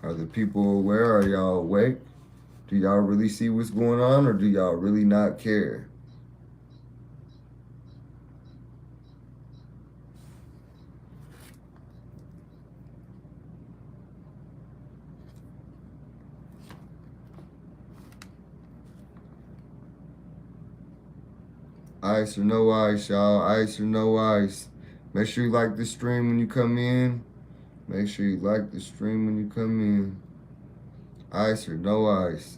Are the people aware? Are y'all awake? Do y'all really see what's going on, or do y'all really not care? Ice or no ice, y'all. Ice or no ice. Make sure you like the stream when you come in. Make sure you like the stream when you come in. Ice or no ice.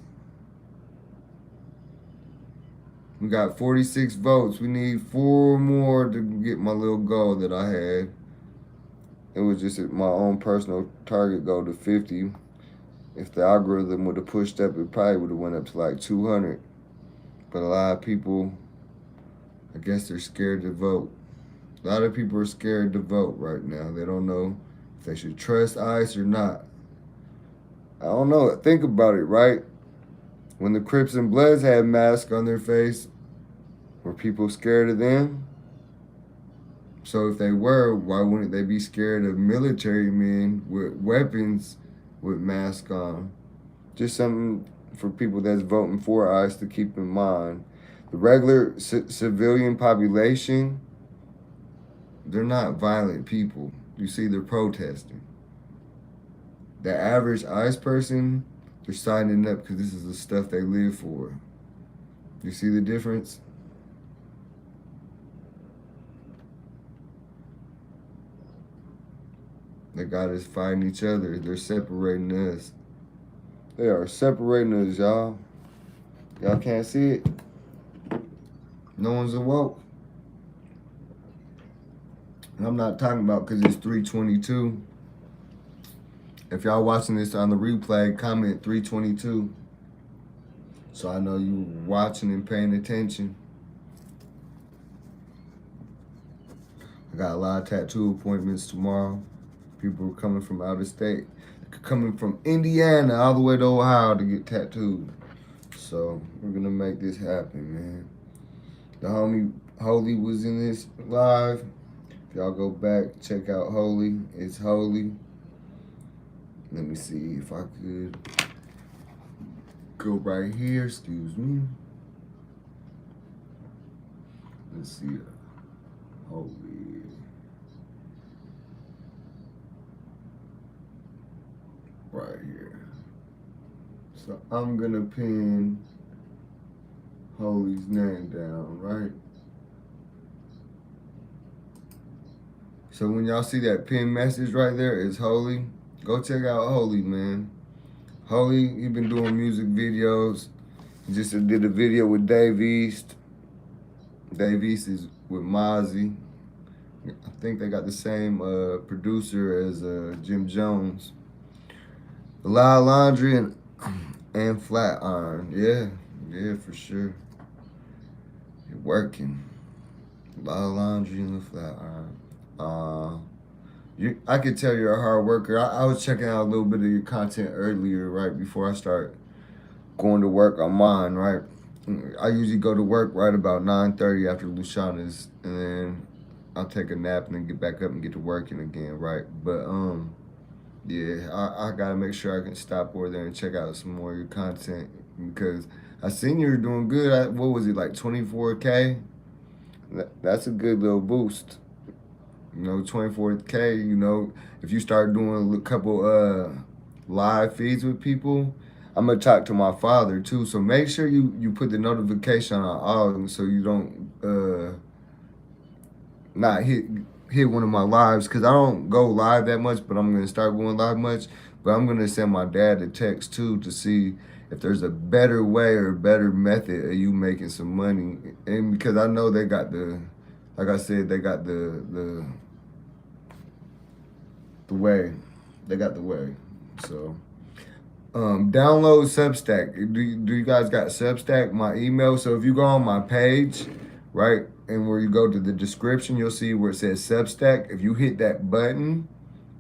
We got 46 votes. We need 4 more to get my little goal that I had. It was just my own personal target goal to 50. If the algorithm would have pushed up, it probably would have went up to like 200. But a lot of people, I guess they're scared to vote. A lot of people are scared to vote right now. They don't know if they should trust ICE or not. I don't know. Think about it, right? When the Crips and Bloods had masks on their face, were people scared of them? So if they were, why wouldn't they be scared of military men with weapons with masks on? Just something for people that's voting for ICE to keep in mind. The regular civilian population, they're not violent people. You see, they're protesting. The average ICE person, they're signing up because this is the stuff they live for. You see the difference? They got us fighting each other. They're separating us. They are separating us, y'all. Y'all can't see it. No one's awoke. And I'm not talking about because it's 322. If y'all watching this on the replay, comment 322. So I know you watching and paying attention. I got a lot of tattoo appointments tomorrow. People are coming from out of state. Coming from Indiana all the way to Ohio to get tattooed. So we're gonna make this happen, man. The homie Holy was in this live. If y'all go back, check out Holy. It's Holy. Let me see if I could go right here. Excuse me. Let's see. Holy. Right here. So I'm gonna pin Holy's name down, right? So when y'all see that pin message right there, it's Holy. Go check out Holy, man. Holy, he been doing music videos. He just did a video with Dave East. Dave East is with Mozzie. I think they got the same producer as Jim Jones. A lot of laundry and flat iron. Yeah, for sure. You're working. A lot of laundry and the flat iron. I could tell you're a hard worker. I was checking out a little bit of your content earlier, right before I start going to work on mine, right? I usually go to work right about 9:30 after Luciana's, and then I'll take a nap and then get back up and get to working again, right? But yeah, I gotta make sure I can stop over there and check out some more of your content because I seen you were doing good. What was it, like 24K? That's a good little boost. 24K, if you start doing a couple live feeds with people, I'm gonna talk to my father too. So make sure you put the notification on all so you don't not hit one of my lives, because I don't go live that much, but I'm gonna start going live much. But I'm gonna send my dad a text too to see if there's a better way or a better method of you making some money. And because I know they got like I said, they got the way. They got the way. So download Substack. Do you guys got Substack? My email. So if you go on my page, right, and where you go to the description, you'll see where it says Substack. If you hit that button,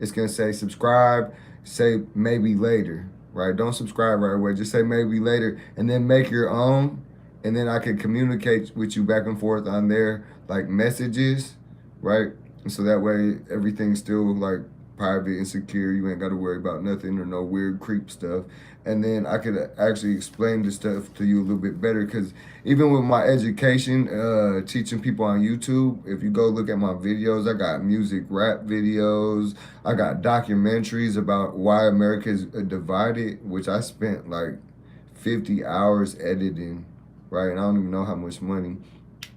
it's gonna say subscribe. Say maybe later, right? Don't subscribe right away. Just say maybe later, and then make your own, and then I can communicate with you back and forth on there, like messages, right? And so that way everything's still like private and secure. You ain't got to worry about nothing or no weird creep stuff. And then I could actually explain the stuff to you a little bit better, because even with my education, teaching people on YouTube, if you go look at my videos, I got music rap videos, I got documentaries about why America is divided, which I spent like 50 hours editing, right? And I don't even know how much money.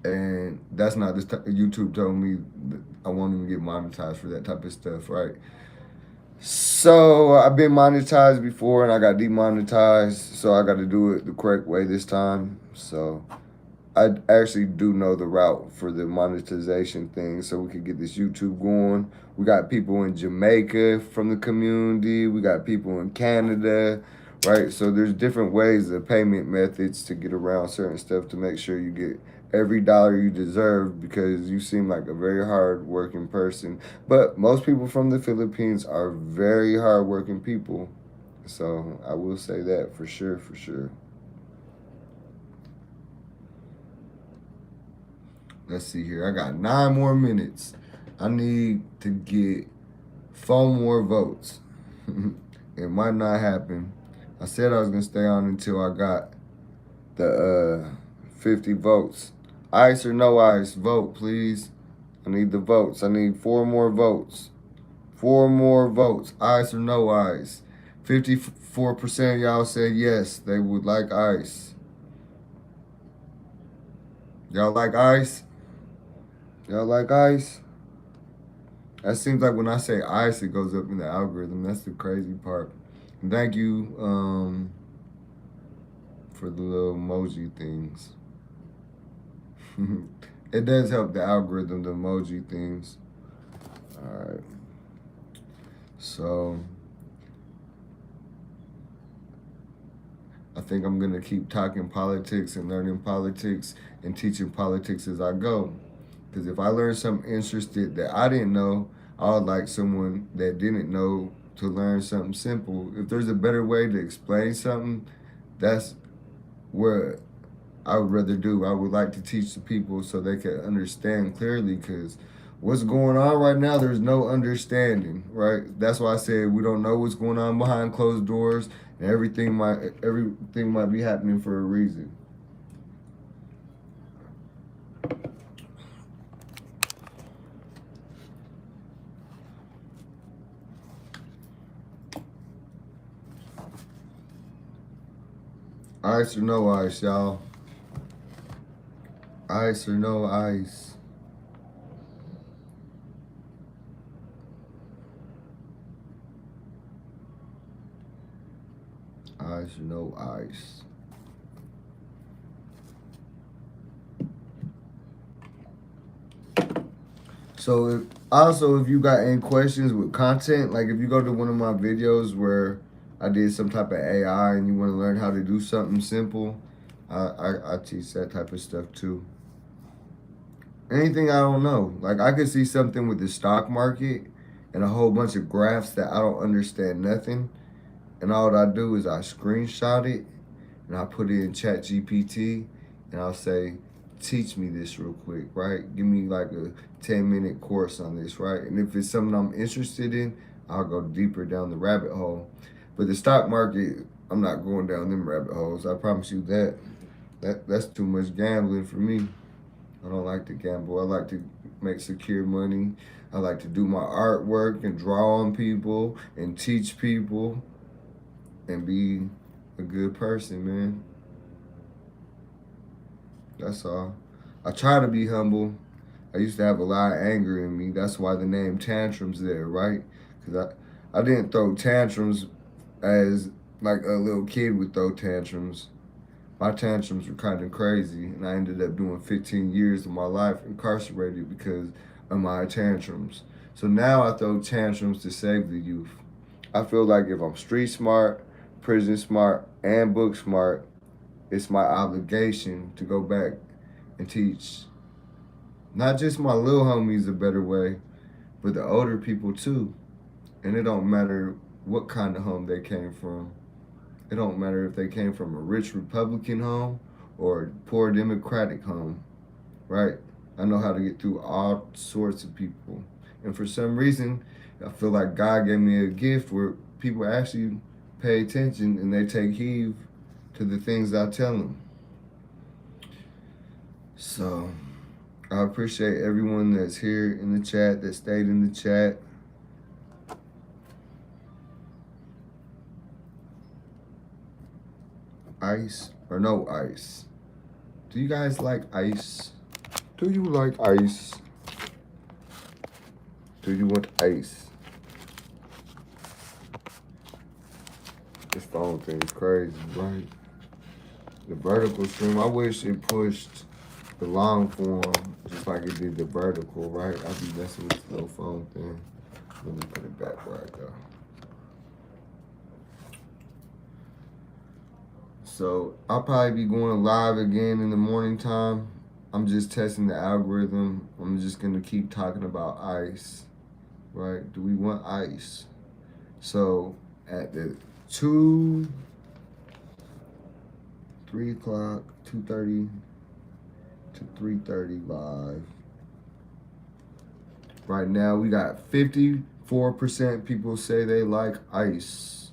And that's not this type. YouTube told me that I won't even get monetized for that type of stuff, right? So I've been monetized before and I got demonetized, so I got to do it the correct way this time. So I actually do know the route for the monetization thing, so we could get this YouTube going. We got people in Jamaica from the community. We got people in Canada, right? So there's different ways of payment methods to get around certain stuff to make sure you get every dollar you deserve, because you seem like a very hard working person. But most people from the Philippines are very hard working people. So I will say that for sure, for sure. Let's see here. I got 9 more minutes. I need to get 4 more votes. It might not happen. I said I was going to stay on until I got the 50 votes. Ice or no ice? Vote, please. I need the votes. I need 4 more votes. 4 more votes. Ice or no ice? 54% of y'all said yes, they would like ice. Y'all like ice? Y'all like ice? That seems like when I say ice, it goes up in the algorithm. That's the crazy part. And thank you for the little emoji things. It does help the algorithm, the emoji things. All right. So I think I'm going to keep talking politics and learning politics and teaching politics as I go. Because if I learn something interesting that I didn't know, I would like someone that didn't know to learn something simple. If there's a better way to explain something, that's what I would rather do. I would like to teach the people so they can understand clearly, because what's going on right now, there's no understanding, right? That's why I said we don't know what's going on behind closed doors, and everything might be happening for a reason. Ice or no ice, y'all? Ice or no ice? Ice or no ice? So if you got any questions with content, like if you go to one of my videos where I did some type of AI and you want to learn how to do something simple, I teach that type of stuff too. Anything I don't know. Like I could see something with the stock market and a whole bunch of graphs that I don't understand nothing. And all I do is I screenshot it and I put it in ChatGPT and I'll say, teach me this real quick, right? Give me like a 10-minute course on this, right? And if it's something I'm interested in, I'll go deeper down the rabbit hole. But the stock market, I'm not going down them rabbit holes. I promise you that. That's too much gambling for me. I don't like to gamble. I like to make secure money. I like to do my artwork and draw on people and teach people and be a good person, man. That's all. I try to be humble. I used to have a lot of anger in me. That's why the name Tantrum's there, right? Because I didn't throw tantrums as like a little kid would throw tantrums. My tantrums were kind of crazy, and I ended up doing 15 years of my life incarcerated because of my tantrums. So now I throw tantrums to save the youth. I feel like if I'm street smart, prison smart, and book smart, it's my obligation to go back and teach not just my little homies a better way, but the older people too. And it don't matter what kind of home they came from. It don't matter if they came from a rich Republican home or a poor Democratic home, right? I know how to get through all sorts of people. And for some reason, I feel like God gave me a gift where people actually pay attention and they take heed to the things I tell them. So I appreciate everyone that's here in the chat, that stayed in the chat. Ice or no ice? Do you guys like ice? Do you like ice? Do you want ice? This phone thing's crazy, right? The vertical stream, I wish it pushed the long form just like it did the vertical, right? I'd be messing with this little phone thing. Let me put it back where I go. So I'll probably be going live again in the morning time. I'm just testing the algorithm. I'm just gonna keep talking about ice, right? Do we want ice? So at the 3 o'clock, 2:30 to 3:30 live. Right now we got 54% people say they like ice.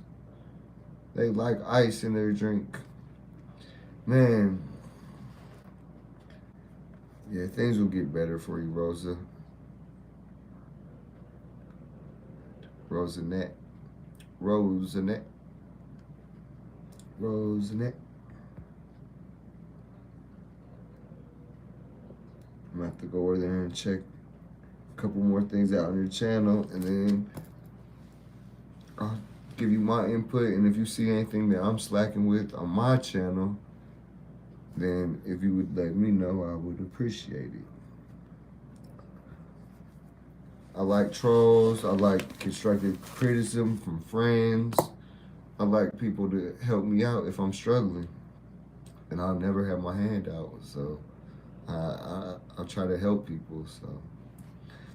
They like ice in their drink. Man. Yeah, things will get better for you, Rosa. Rosanette. Rosanette. Rosanette. I'm gonna have to go over there and check a couple more things out on your channel, and then I'll give you my input. And if you see anything that I'm slacking with on my channel, then if you would let me know, I would appreciate it. I like trolls. I like constructive criticism from friends. I like people to help me out if I'm struggling. And I'll never have my hand out. So I try to help people. So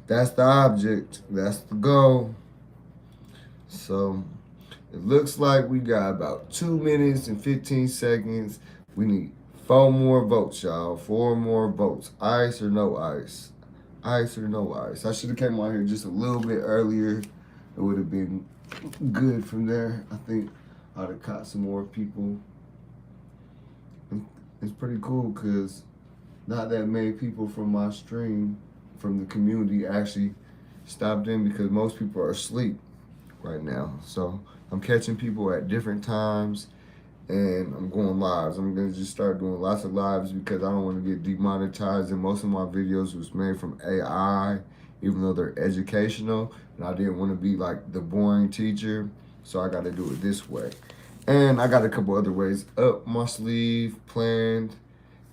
that's the object. That's the goal. So it looks like we got about 2 minutes and 15 seconds. We need 4 more votes, y'all. 4 more votes. Ice or no ice? Ice or no ice? I should have came out here just a little bit earlier. It would have been good from there. I think I'd have caught some more people. It's pretty cool because not that many people from my stream, from the community, actually stopped in because most people are asleep right now. So I'm catching people at different times and I'm going lives. I'm going to just start doing lots of lives because I don't want to get demonetized, and most of my videos was made from AI, even though they're educational, and I didn't want to be like the boring teacher, so I got to do it this way. And I got a couple other ways up my sleeve planned,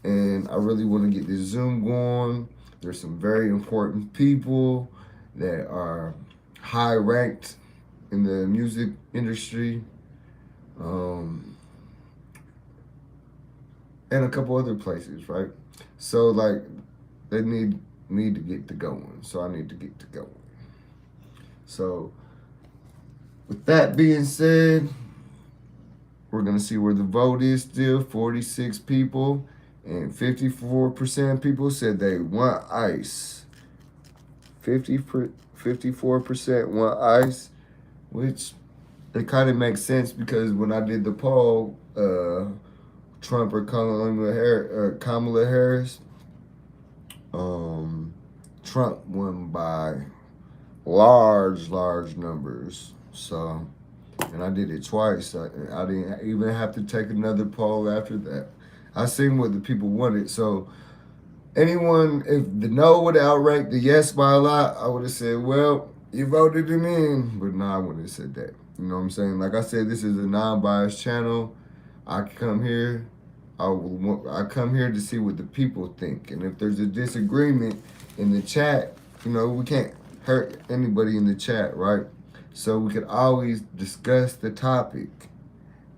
and I really want to get this Zoom going. There's some very important people that are high ranked in the music industry, and a couple other places, right? So like they need me to get to going, so I need to get to going. So with that being said, we're gonna see where the vote is still. 46 people and 54% people said they want ice. 54% want ice, which it kind of makes sense because when I did the poll, Trump or Kamala Harris, Trump won by large numbers. So, and I did it twice. I didn't even have to take another poll after that. I seen what the people wanted. So anyone, if the no would have outranked the yes by a lot, I would have said, well, you voted him in. But no, I wouldn't have said that. You know what I'm saying? Like I said, this is a non-biased channel. I come here. I come here to see what the people think. And if there's a disagreement in the chat, you know, we can't hurt anybody in the chat, right? so we could always discuss the topic,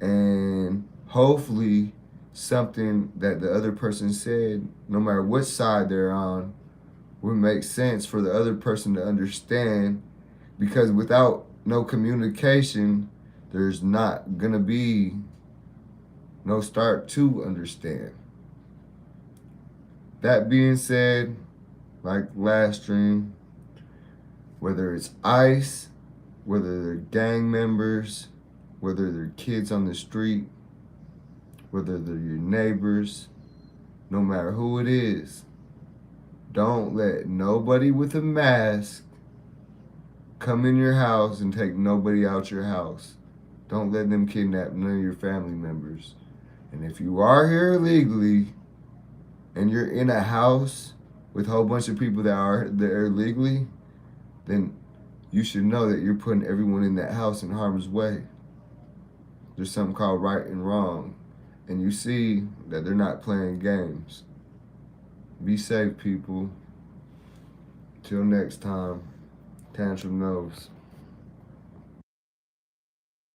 and hopefully something that the other person said, no matter what side they're on, would make sense for the other person to understand, because without no communication, there's not gonna be no start to understand. That being said, like last stream, whether it's ICE, whether they're gang members, whether they're kids on the street, whether they're your neighbors, no matter who it is, don't let nobody with a mask come in your house and take nobody out your house. Don't let them kidnap none of your family members. And if you are here illegally and you're in a house with a whole bunch of people that are there illegally, then you should know that you're putting everyone in that house in harm's way. There's something called right and wrong. And you see that they're not playing games. Be safe, people. Till next time, Tantrum knows.